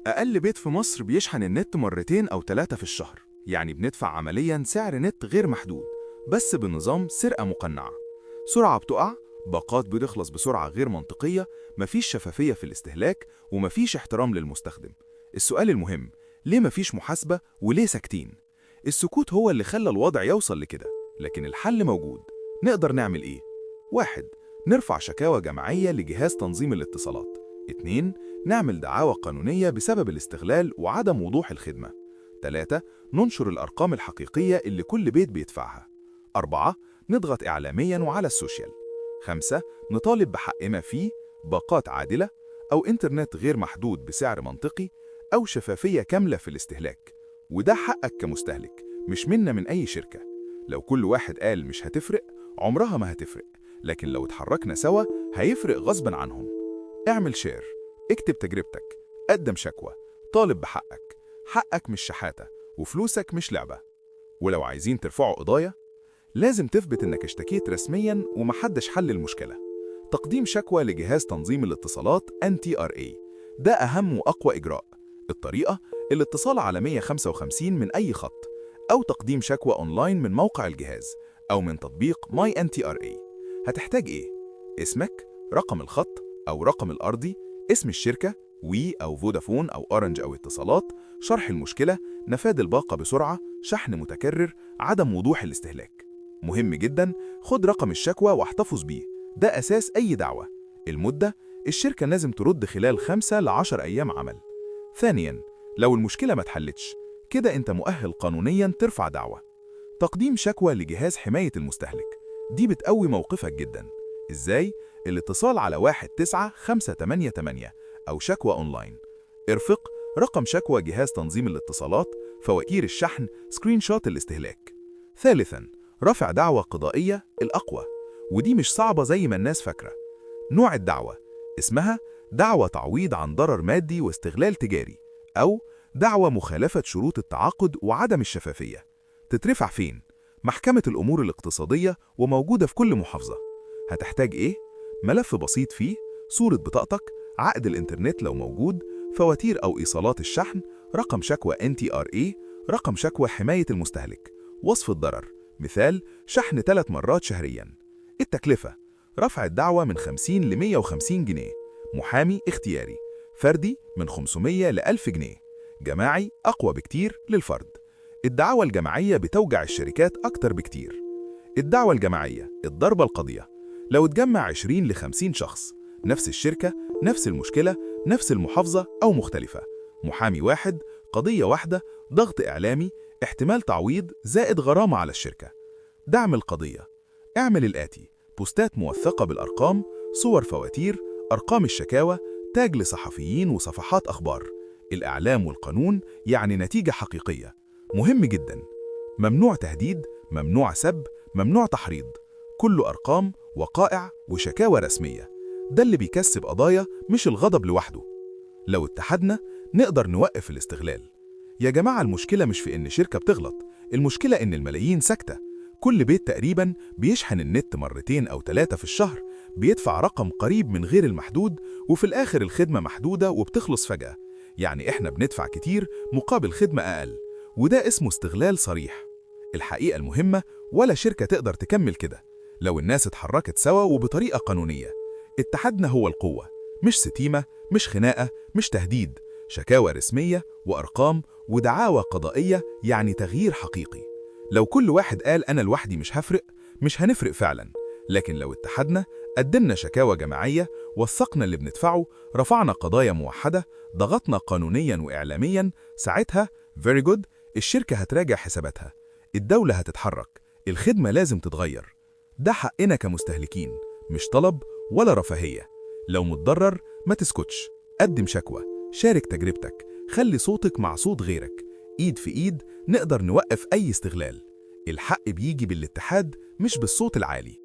أقل بيت في مصر بيشحن النت مرتين أو 3 في الشهر، يعني بندفع عملياً سعر نت غير محدود، بس بنظام سرقة مقنعة. سرعة بتقع، باقات بتخلص بسرعة غير منطقية، مفيش شفافية في الاستهلاك، ومفيش احترام للمستخدم. السؤال المهم، ليه مفيش محاسبة وليه ساكتين؟ السكوت هو اللي خلى الوضع يوصل لكده، لكن الحل موجود. نقدر نعمل إيه؟ 1. نرفع شكاوى جماعية لجهاز تنظيم الاتصالات. 2. نعمل دعاوى قانونية بسبب الاستغلال وعدم وضوح الخدمة. 3. ننشر الأرقام الحقيقية اللي كل بيت بيدفعها. 4. نضغط إعلامياً وعلى السوشيال. 5. نطالب بحق ما فيه، باقات عادلة، أو إنترنت غير محدود بسعر منطقي، أو شفافية كاملة في الاستهلاك. وده حقك كمستهلك، مش منا من أي شركة. لو كل واحد قال مش هتفرق، عمرها ما هتفرق، لكن لو اتحركنا سوا هيفرق غصباً عنهم. اعمل شير، اكتب تجربتك، قدم شكوى، طالب بحقك. حقك مش شحاتة، وفلوسك مش لعبة. ولو عايزين ترفعوا قضايا، لازم تثبت انك اشتكيت رسميا ومحدش حل المشكلة. تقديم شكوى لجهاز تنظيم الاتصالات NTRA، ده أهم وأقوى إجراء. الطريقة، الاتصال على 155 من أي خط، أو تقديم شكوى أونلاين من موقع الجهاز، أو من تطبيق My NTRA. هتحتاج إيه؟ اسمك، رقم الخط أو رقم الأرضي، اسم الشركة، وي أو فودافون أو أورنج أو اتصالات، شرح المشكلة، نفاذ الباقة بسرعة، شحن متكرر، عدم وضوح الاستهلاك. مهم جدا، خد رقم الشكوى واحتفظ بيه، ده أساس أي دعوة. المدة، الشركة لازم ترد خلال 5 ل 10 أيام عمل. ثانيا، لو المشكلة ما اتحلتش، كده أنت مؤهل قانونيا ترفع دعوة. تقديم شكوى لجهاز حماية المستهلك، دي بتقوي موقفك جدا. إزاي؟ الاتصال على 19588 أو شكوى أونلاين. ارفق رقم شكوى جهاز تنظيم الاتصالات، فواتير الشحن، سكرين شوت الاستهلاك. ثالثا، رفع دعوى قضائية الأقوى، ودي مش صعبة زي ما الناس فاكرة. نوع الدعوة، اسمها دعوى تعويض عن ضرر مادي واستغلال تجاري، أو دعوى مخالفة شروط التعاقد وعدم الشفافية. تترفع فين؟ محكمة الأمور الاقتصادية، وموجودة في كل محافظة. هتحتاج إيه؟ ملف بسيط فيه صورة بطاقتك، عقد الإنترنت لو موجود، فواتير أو إيصالات الشحن، رقم شكوى NTRA، رقم شكوى حماية المستهلك، وصف الضرر، مثال شحن 3 مرات شهرياً. التكلفة، رفع الدعوة من 50 ل 150 جنيه، محامي اختياري، فردي من 500 ل 1000 جنيه، جماعي أقوى بكتير للفرد. الدعوة الجماعية بتوجع الشركات أكتر بكتير. الدعوة الجماعية، الضربة القاضية، لو اتجمع 20 ل 50 شخص، نفس الشركة، نفس المشكلة، نفس المحافظة أو مختلفة، محامي واحد، قضية واحدة، ضغط إعلامي، احتمال تعويض زائد غرامة على الشركة. دعم القضية، اعمل الآتي: بوستات موثقة بالأرقام، صور فواتير، أرقام الشكاوى، تاج لصحفيين وصفحات أخبار. الإعلام والقانون يعني نتيجة حقيقية. مهم جدا، ممنوع تهديد، ممنوع سب، ممنوع تحريض، كله أرقام، وقائع وشكاوى رسمية. ده اللي بيكسب قضايا، مش الغضب لوحده. لو اتحدنا نقدر نوقف الاستغلال. يا جماعة، المشكلة مش في إن شركة بتغلط، المشكلة إن الملايين ساكتة. كل بيت تقريباً بيشحن النت مرتين أو 3 في الشهر، بيدفع رقم قريب من غير المحدود، وفي الآخر الخدمة محدودة وبتخلص فجأة. يعني إحنا بندفع كتير مقابل خدمة أقل، وده اسمه استغلال صريح. الحقيقة المهمة، ولا شركة تقدر تكمل كده لو الناس اتحركت سوا وبطريقة قانونية. اتحادنا هو القوة، مش ستيمة، مش خناقة، مش تهديد. شكاوى رسمية وأرقام ودعاوى قضائية، يعني تغيير حقيقي. لو كل واحد قال أنا لوحدي مش هفرق، مش هنفرق فعلا. لكن لو اتحدنا، قدمنا شكاوى جماعية، وثقنا اللي بندفعه، رفعنا قضايا موحدة، ضغطنا قانونيا وإعلاميا، ساعتها very good، الشركة هتراجع حساباتها، الدولة هتتحرك، الخدمة لازم تتغير. ده حقنا كمستهلكين، مش طلب ولا رفاهية. لو متضرر، ما تسكتش، قدم شكوى، شارك تجربتك، خلي صوتك مع صوت غيرك. إيد في إيد نقدر نوقف أي استغلال. الحق بيجي بالاتحاد، مش بالصوت العالي.